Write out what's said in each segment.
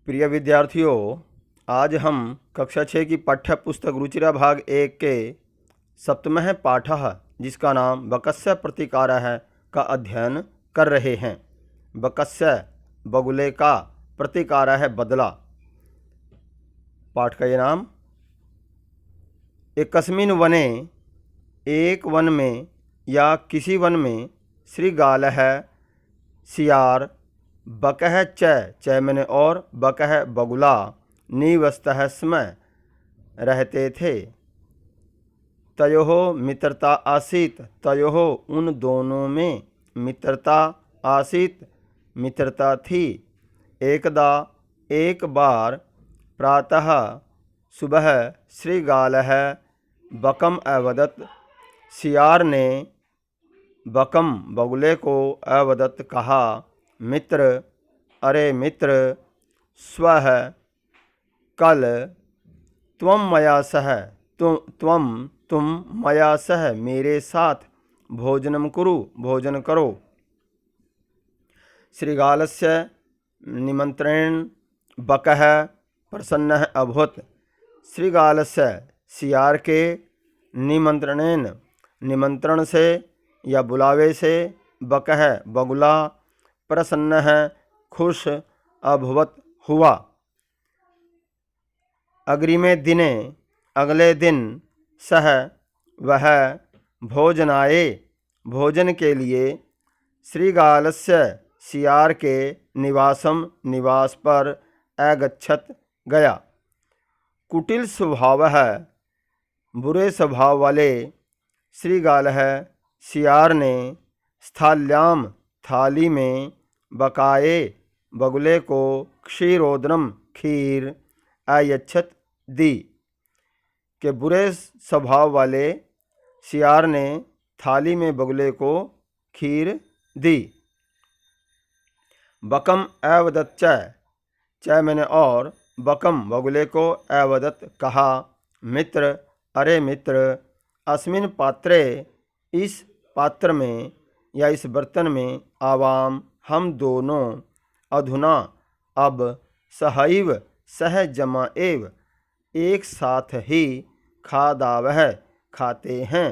प्रिय विद्यार्थियों, आज हम कक्षा 6 की पाठ्य पुस्तक रुचिरा भाग 1 के सप्तमः पाठः जिसका नाम बकस्य प्रतिकारः का अध्ययन कर रहे हैं। बकस्य बगुले का, प्रतिकारः है बदला। पाठ का ये नाम। एकस्मिन् वने, एक वन में या किसी वन में, श्रीगालः सियार, बकः च मैंने और, बकः बगुला, निवस्तः स्म रहते थे। तयोः मित्रता आसीत, तयोः उन दोनों में मित्रता आसीत मित्रता थी। एकदा एक बार प्रातः सुबह श्रीगालः बकम अवदत्, सियार ने बकम बगुले को अवदत् कहा, मित्र, अरे मित्र, स्वः कल, त्वं मया सह, तुम मया सह मेरे साथ भोजनम कुरु, भोजन करो। श्रीगालस्य निमंत्रणेन बकः प्रसन्नः अभवत्। श्रीगालस्य सियार के निमंत्रण से या बुलावे से बकः बगुला प्रसन्नः खुश अभवत हुआ। अग्रिमे दिने अगले दिन सह वह भोजनाय भोजन के लिए श्रीगालस्य सियार के निवास पर अगच्छत गया। कुटिल स्वभावः बुरे स्वभाव वाले श्रीगालः सियार ने स्थाल्याम थाली में बकाए बगुले को क्षीरोदनम खीर अयच्छत दी। के बुरे स्वभाव वाले सियार ने थाली में बगुले को खीर दी। बकम अवदत् च मैंने और, बकम बगुले को अवदत् कहा, मित्र, अरे मित्र, अस्मिन् पात्रे इस पात्र में या इस बर्तन में, आवाम हम दोनों, अधुना अब, सहैव सहजमा एव एक साथ ही, खादावह खाते हैं।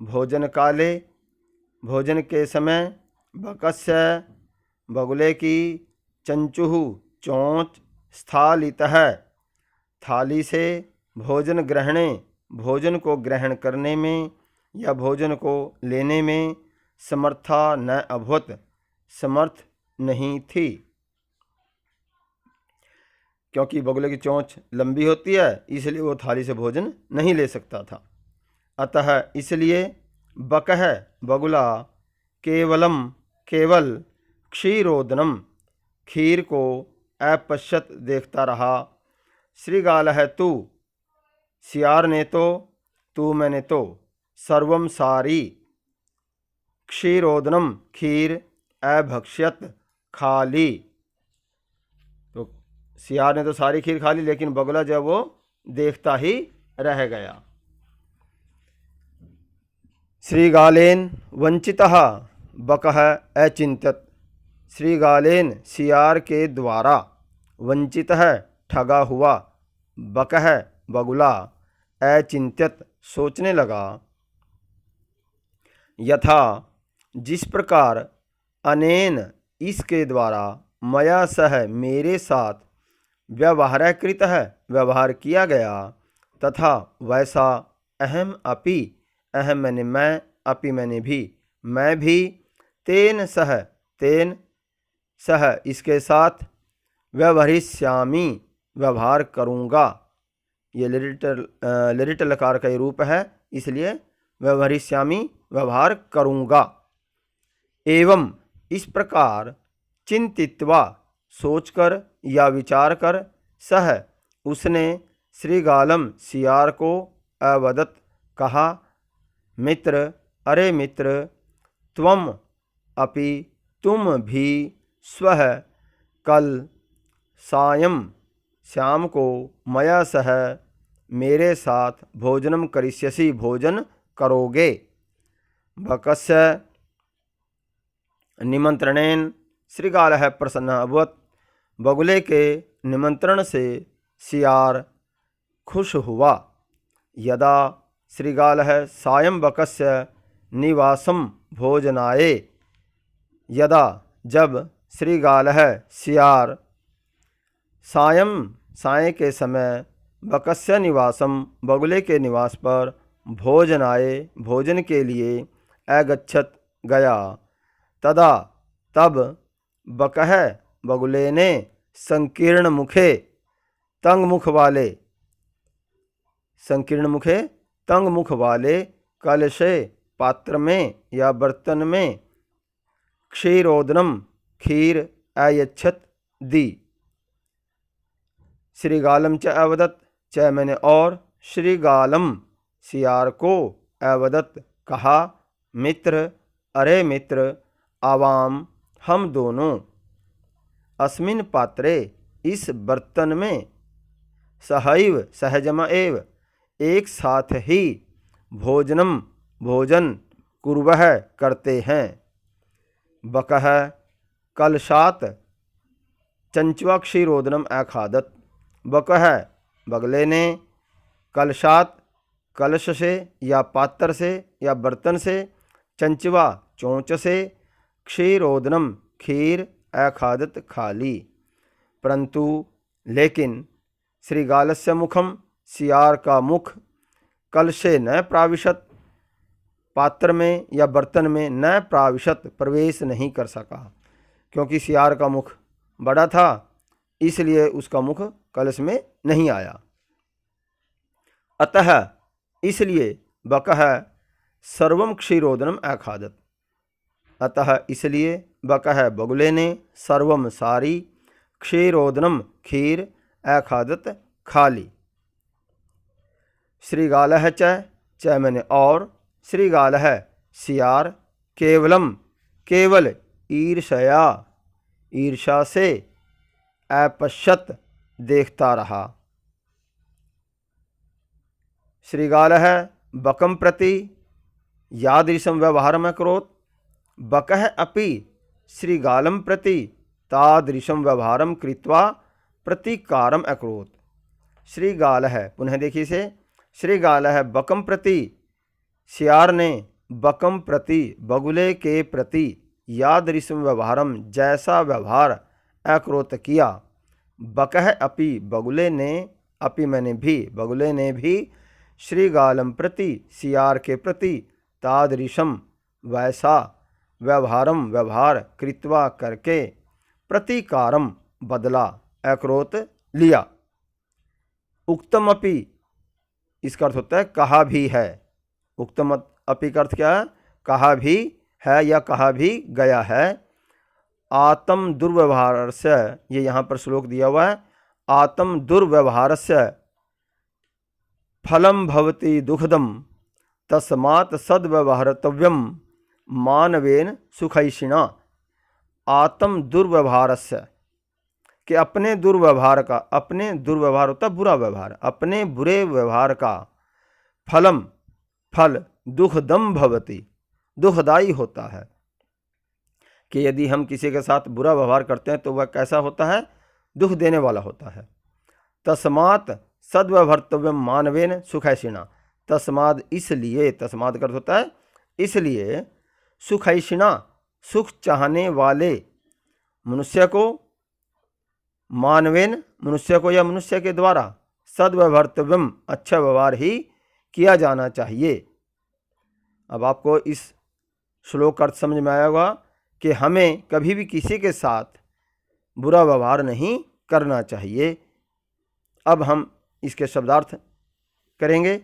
भोजन काले भोजन के समय, बकस्य बगुले की, चंचुः चोंच, स्थालितः थाली से, भोजन ग्रहणे भोजन को ग्रहण करने में या भोजन को लेने में, समर्था न अभवत समर्थ नहीं थी। क्योंकि बगुले की चोंच लंबी होती है, इसलिए वो थाली से भोजन नहीं ले सकता था। अतः इसलिए बकः बगुला केवल क्षीरोदनम खीर को अपश्यत देखता रहा। श्रीगालः तू, सियार ने तो, तू मैंने तो, सर्वम सारी, क्षीरोदनम खीर, अभक्ष्यत खा ली। तो सियार ने तो सारी खीर खा ली, लेकिन बगुला जब वो देखता ही रह गया। श्रीगालेन वंचितः बकः अचिंत्यत, श्रीगालेन सियार के द्वारा, वंचितः ठगा हुआ, बकः बगुला, अचिंत्यत सोचने लगा। यथा जिस प्रकार, अनेन इसके द्वारा, मया सह मेरे साथ, व्यवहार कृत है व्यवहार किया गया, तथा वैसा, अहम अपि, अहम मैंने मैं, अपि मैंने भी, मैं भी, तेन सह इसके साथ, व्यवहरिष्यामि व्यवहार करूँगा। ये लिरिट लकार का ये रूप है, इसलिए व्यवहरिष्यामि व्यवहार करूँगा। एवं इस प्रकार, चिंतित्वा सोचकर या विचार कर, सह उसने, श्रीगालम सियार को अवदत् कहा, मित्र, अरे मित्र, त्वम अपि तुम भी, स्वः कल सायं शाम को, मया सह मेरे साथ, भोजनम करिष्यसि भोजन करोगे। बकस्य निमंत्रणेन श्रीगालः प्रसन्न अभवत्, बगुले के निमंत्रण से सियार खुश हुआ। यदा श्रीगालः सायं बकस्य निवासं भोजनाय, यदा जब श्रीगालः सियार साय के समय बकस्य निवासम बगुले के निवास पर भोजनाय भोजन के लिए अगच्छत गया, तदा तब बकह बगुले ने संकीर्ण मुखे तंग मुख वाले कलशे पात्र में या बर्तन में क्षीरोदनम खीर अयच्छत दी। श्रीगालम च अवदत, च मैंने और श्रीगालम सियार को अवदत कहा, मित्र अरे मित्र, आवाम हम दोनों, अस्मिन पात्रे इस बर्तन में, सहैव सहजम एव एक साथ ही, भोजन कुर्वः करते हैं। बकः कलशात चंचवा क्षीरोदनम अखादत, बकः बगले ने कलशात कलश से या पात्र से या बर्तन से, चंचवा चोंच से, क्षीरोदनम खीर अखादत खा ली। परंतु लेकिन श्रीगालस्य मुखम सियार का मुख कलशे न प्राविशत, पात्र में या बर्तन में न प्राविशत प्रवेश नहीं कर सका, क्योंकि सियार का मुख बड़ा था इसलिए उसका मुख कलश में नहीं आया। अतः इसलिए बकः सर्वम क्षीरोदनम अखादत, अतः इसलिए बकः बगुले ने सर्वम सारी, क्षीरोदनम खीर अखादत खा ली। श्रीगालः च मैंने और श्रीगालः सियार केवल ईर्षा से अपश्यत देखता रहा। श्रीगालः बकं प्रति यादृशं व्यवहारम् अकरोत्, बकः अपि श्रीगालं प्रति तादृशं व्यवहारं कृत्वा प्रतीकारम् अकरोत्। श्रीगालः, पुनः देखिए से, श्रीगालः बकं प्रति, सियार ने बकं प्रति बगुले के प्रति यादृशं व्यवहारम जैसा व्यवहार अकरोत किया। बकः अपि बगुले ने, अपि मैंने भी, बगुले ने भी श्रीगालम प्रति सियार के प्रति तादृशम वैसा व्यवहार कृत्वा करके प्रतीकारम बदला अकरोत लिया। उक्तम अपि इसका अर्थ होता है कहा भी है। उक्तम अपि का अर्थ क्या है? कहा भी है या कहा भी गया है। आत्म दुर्व्यवहार से, ये यहाँ पर श्लोक दिया हुआ है, आत्म दुर्व्यवहार से फलम भवति दुखदम तस्मात् सद्व्यवहारतव्यम मानवेन सुखैषिणा। आत्म दुर्व्यवहार से, कि अपने दुर्व्यवहार का, अपने दुर्व्यवहार होता बुरा व्यवहार, अपने बुरे व्यवहार का फल दुखदम भवति, दुखदाई होता है। कि यदि हम किसी के साथ बुरा व्यवहार करते हैं तो वह कैसा होता है? दुख देने वाला होता है। तस्मात् सद्व्यवहारतव्यम मानवेन सुखैषिणा, तस्माद इसलिए, तस्माद का अर्थ होता है इसलिए, सुखैषिणा सुख चाहने वाले मनुष्य को, मानवेन मनुष्य को या मनुष्य के द्वारा, सद्व्यवहारतव्यम अच्छा व्यवहार ही किया जाना चाहिए। अब आपको इस श्लोक का अर्थ समझ में आया होगा कि हमें कभी भी किसी के साथ बुरा व्यवहार नहीं करना चाहिए। अब हम इसके शब्दार्थ करेंगे।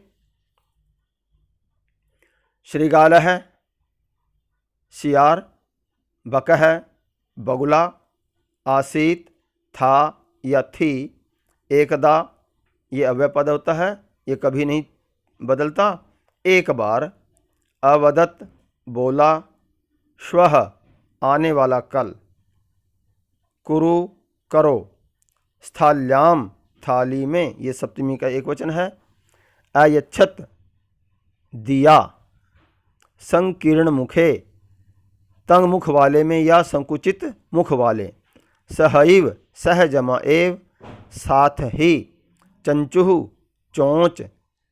श्रीगालः सियार, बकः बगुला, आसीत था या थी, एकदा ये अव्यय पद होता है, ये कभी नहीं बदलता। एक बार, अवदत बोला, श्वः आने वाला कल, कुरु करो, स्थाल्याम थाली में, ये सप्तमी का एक वचन है, अयच्छत दिया, संकीर्ण मुखे तंग मुख वाले में या संकुचित मुख वाले, सहैव सहजम एव साथ ही। चंचुः चोंच,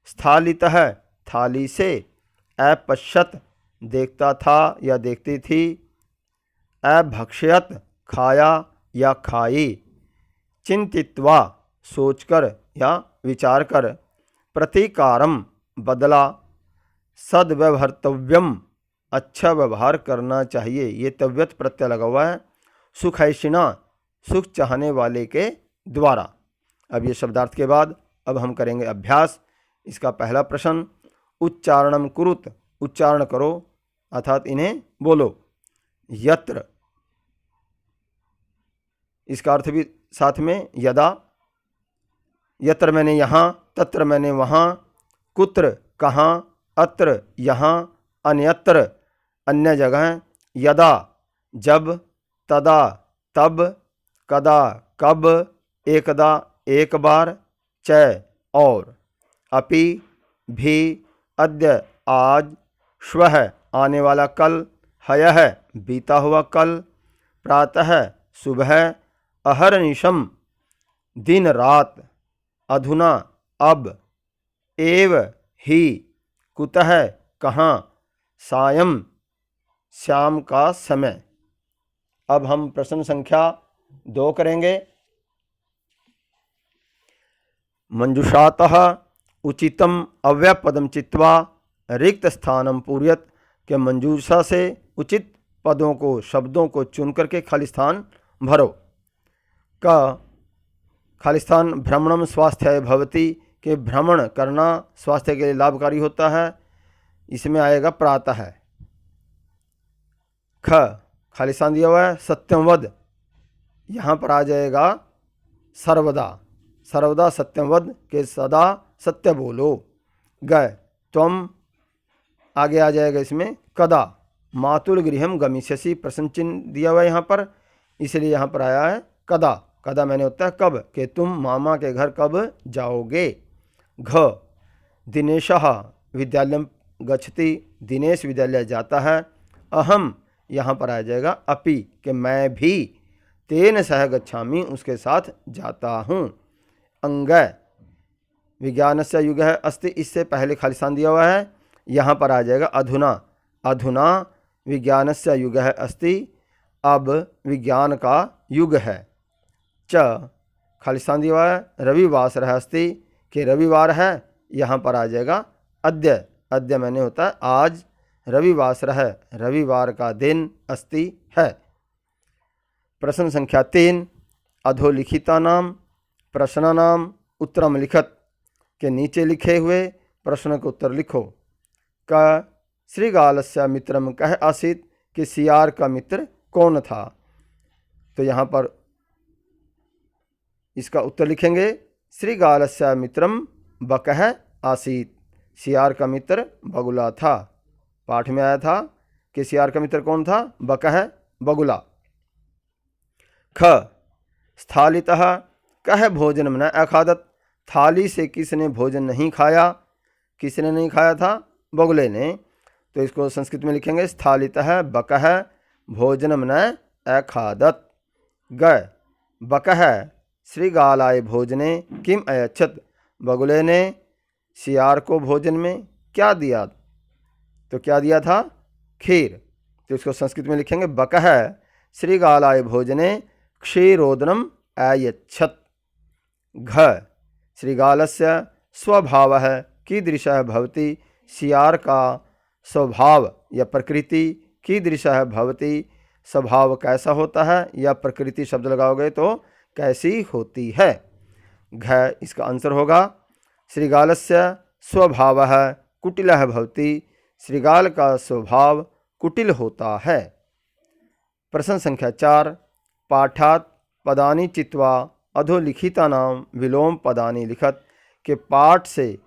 स्थालितः थाली से। अपश्यत देखता था या देखती थी। अभक्ष्यत खाया या खाई। चिंतित्वा सोचकर या विचार कर। प्रतिकारम बदला। सद्व्यवहर्तव्यम अच्छा व्यवहार करना चाहिए, ये तव्यत प्रत्यय लगा हुआ है। सुखैषिणा सुख चाहने वाले के द्वारा। अब ये शब्दार्थ के बाद अब हम करेंगे अभ्यास। इसका पहला प्रश्न, उच्चारणम कुरुत, उच्चारण करो अर्थात इन्हें बोलो। यत्र, इसका अर्थ भी साथ में यदा। यत्र मैंने यहाँ, तत्र मैंने वहाँ। कुत्र कहाँ, अत्र यहाँ, अन्यत्र अन्य जगह। यदा जब, तदा तब, कदा कब, एकदा एक बार, च और, अपि भी, अद्य आज, श्वः आने वाला कल, ह्यः बीता हुआ कल, प्रातः सुबह, अहर्निशम दिन रात, अधुना अब, एव ही, कुतः कहाँ, सायं शाम का समय। अब हम प्रश्न संख्या 2 करेंगे। मंजुषातः उचितम अव्यपदम चित्वा रिक्त स्थानम पूर्यत, के मंजूषा से उचित पदों को, शब्दों को चुन करके खाली स्थान भरो। का खाली स्थान भ्रमणम स्वास्थ्याय भवति, के भ्रमण करना स्वास्थ्य के लिए लाभकारी होता है, इसमें आएगा प्रातः। ख खाली स्थान दिया हुआ है सत्यम वद, यहाँ पर आ जाएगा सर्वदा। सर्वदा सत्यम वद, के सदा सत्य बोलो। ग त्वम आगे आ जाएगा इसमें कदा। मातुल गृहम गमिष्यसि, प्रश्न चिन्ह दिया हुआ है यहाँ पर, इसलिए यहाँ पर आया है कदा। कदा मैंने होता है कब, कि तुम मामा के घर कब जाओगे। घ दिनेशः विद्यालयम गच्छति, दिनेश विद्यालय जाता है। अहम यहाँ पर आ जाएगा अपि, कि मैं भी तेन सह गच्छामि, उसके साथ जाता हूँ। अंग विज्ञानस्य युगः अस्ति, इससे पहले खाली स्थान दिया हुआ है, यहाँ पर आ जाएगा अधुना। अधुना विज्ञानस्य युगः अस्ति, अब विज्ञान का युग है। च खाली स्थान दिया हुआ है रविवासरः अस्ति, कि रविवार है, यहाँ पर आ जाएगा अद्य। अद्य मैंने होता है आज, रविवासरः रविवार का दिन, अस्ति है। प्रश्न संख्या 3, अधोलिखितानाम प्रश्नानाम उत्तरम लिखत, के नीचे लिखे हुए प्रश्न का उत्तर लिखो। क श्रीगालस्य मित्रम कह आसीत, कि सियार का मित्र कौन था। तो यहाँ पर इसका उत्तर लिखेंगे, श्रीगालस्य मित्रम बकः आसीत, सियार का मित्र बगुला था। पाठ में आया था कि सियार का मित्र कौन था, बकः बगुला। ख स्थालितः कह भोजनम न अखादत, थाली से किसने भोजन नहीं खाया। किसने नहीं खाया था, बगुले ने। तो इसको संस्कृत में लिखेंगे स्थालितः बकः भोजनम न अखादत। ग बकः श्रीगालाय भोजने किम अयच्छत, बगुले ने सियार को भोजन में क्या दिया। तो क्या दिया था, खीर। तो इसको संस्कृत में लिखेंगे बकः श्रीगालाय भोजने क्षीरोदनम अयच्छत। घ श्रीगालस्य स्वभावः कीदृशः भवति, सियार का स्वभाव या प्रकृति कीदृशः भवति, स्वभाव कैसा होता है, या प्रकृति शब्द लगाओगे तो कैसी होती है। घ इसका आंसर होगा श्रीगालस्य स्वभावः कुटिलः भवति, श्रीगाल का स्वभाव कुटिल होता है। प्रश्न संख्या 4, पाठात पदानि चित्वा अधोलिखितानाम विलोम पदानि लिखत, के पाठ से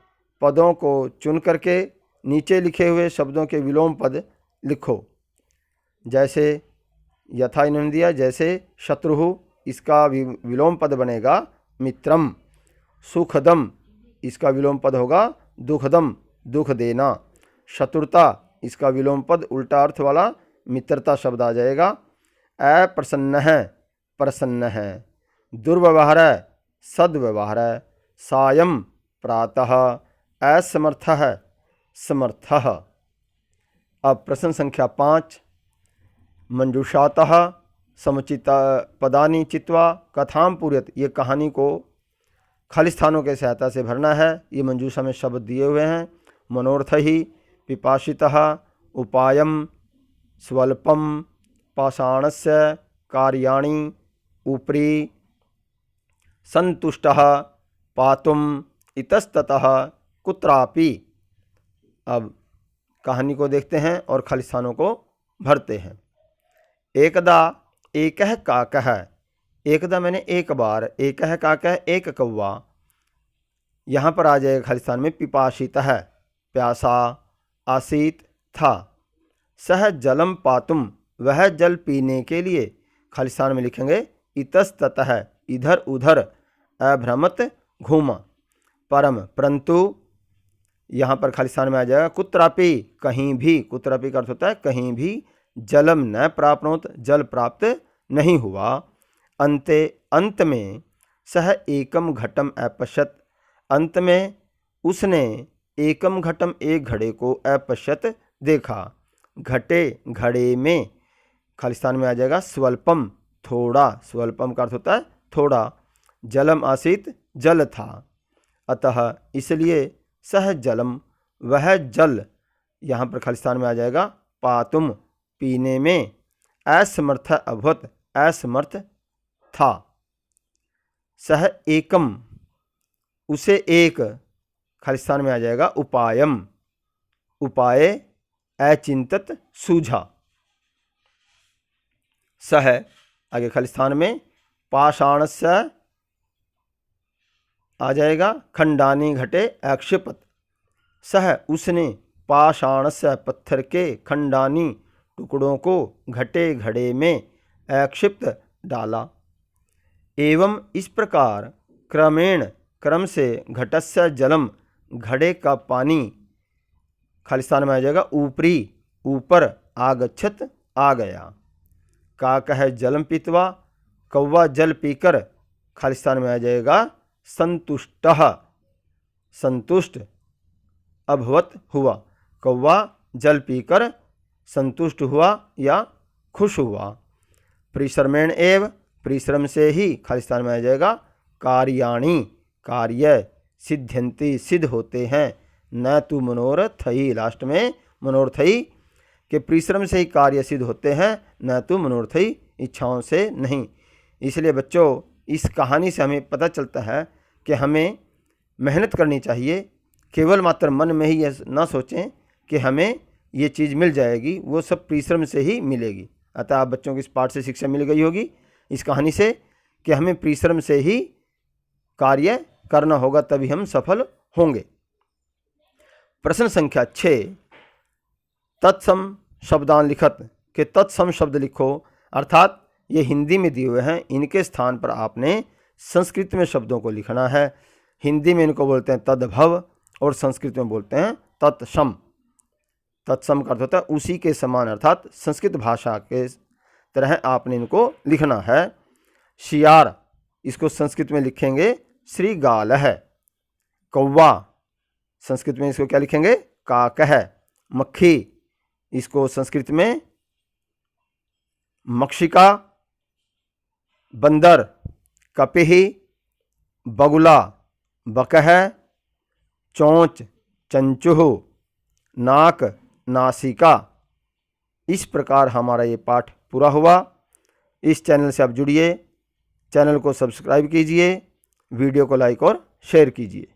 पदों को चुन करके नीचे लिखे हुए शब्दों के विलोम पद लिखो। जैसे यथा इन्होंने दिया, जैसे शत्रुः, इसका विलोम पद बनेगा मित्रम। सुखदम, इसका विलोम पद होगा दुखदम, दुख देना। शत्रुता, इसका विलोम पद उल्टा अर्थ वाला मित्रता शब्द आ जाएगा। अप्रसन्न है, प्रसन्न है। दुर्व्यवहार, सद्व्यवहारः सायं प्रातः असमर्थः समर्थः। अब प्रश्न संख्या 5। मंजूषातः समुचित पदानि चित्वा कथां पूरयत। ये कहानी को खाली स्थानों के सहायता से भरना है। ये मंजूषा में शब्द दिए हुए हैं। मनोर्थहि पिपासितः उपायं स्वल्पं पाषाणस्य कार्याणि उपरि संतुष्टः पातुम् इतस्ततः कुत्रापि। अब कहानी को देखते हैं और खाली स्थानों को भरते हैं। एकदा एकः काकः, एकदा मैंने एक बार, एकः काकः एक कौवा। यहाँ पर आ जाएगा खाली स्थान में पिपासितः प्यासा आसीत था, सह जलम पातुम वह जल पीने के लिए। खाली स्थान में लिखेंगे इतस्ततः इधर उधर अभ्रमत घूमा, परम परंतु। यहाँ पर खाली स्थान में आ जाएगा कुत्रापि कहीं भी, कुत्रापि का अर्थ होता है कहीं भी, जलम न प्राप्नोत जल प्राप्त नहीं हुआ। अंते अंत में सह एकम घटम अपश्यत, अंत में उसने एकम घटम एक घड़े को अपश्यत देखा। घटे घड़े में खाली स्थान में आ जाएगा स्वल्पम थोड़ा, स्वल्पम का अर्थ होता है थोड़ा, जलम आसीत जल था, अतः इसलिए सह जलम वह जल, यहाँ पर खाली स्थान में आ जाएगा पातुम पीने में, असमर्थ अभवत असमर्थ था। सह एकम उसे एक, खाली स्थान में आ जाएगा उपायम उपाय अचिंतत सूझा। सह आगे खाली स्थान में पाषाणस्य आ जाएगा खंडानी घटे अक्षिपत, सह उसने पाषाणस्य पत्थर के खंडानी टुकड़ों को घटे घड़े में अक्षिप्त डाला। एवं इस प्रकार क्रमेण क्रम से घटस्य जलम घड़े का पानी, खाली स्थान में आ जाएगा ऊपरी ऊपर आगच्छत आ गया। काकः जलम पीत्वा कौवा जल पीकर, खाली स्थान में आ जाएगा संतुष्टः संतुष्ट अभवत हुआ, कौवा जल पीकर संतुष्ट हुआ या खुश हुआ। परिश्रमेण एव परिश्रम से ही, खाली स्थान में आ जाएगा कार्याणि कार्य सिद्ध्यन्ति सिद्ध होते हैं, न तो मनोरथई, लास्ट में मनोरथई के परिश्रम से ही कार्य सिद्ध होते हैं, न तो मनोरथई इच्छाओं से नहीं। इसलिए बच्चों इस कहानी से हमें पता चलता है कि हमें मेहनत करनी चाहिए। केवल मात्र मन में ही ना सोचें कि हमें ये चीज़ मिल जाएगी, वो सब परिश्रम से ही मिलेगी। अतः आप बच्चों को इस पाठ से शिक्षा मिल गई होगी इस कहानी से कि हमें परिश्रम से ही कार्य करना होगा, तभी हम सफल होंगे। प्रश्न संख्या 6। तत्सम शब्दान लिखत के तत्सम शब्द लिखो, अर्थात ये हिंदी में दिए हुए हैं, इनके स्थान पर आपने संस्कृत में शब्दों को लिखना है। हिंदी में इनको बोलते हैं तद्भव और संस्कृत में बोलते हैं तत्सम। तत्सम का अर्थ होता है उसी के समान, अर्थात संस्कृत भाषा के तरह आपने इनको लिखना है। शियार इसको संस्कृत में लिखेंगे श्रीगालः। कौवा संस्कृत में इसको क्या लिखेंगे काकः। मक्खी इसको संस्कृत में मक्षिका। बंदर कपिः। बगुला बकः। चोंच चंचुः। नाक नासिका। इस प्रकार हमारा ये पाठ पूरा हुआ। इस चैनल से आप जुड़िए, चैनल को सब्सक्राइब कीजिए, वीडियो को लाइक और शेयर कीजिए।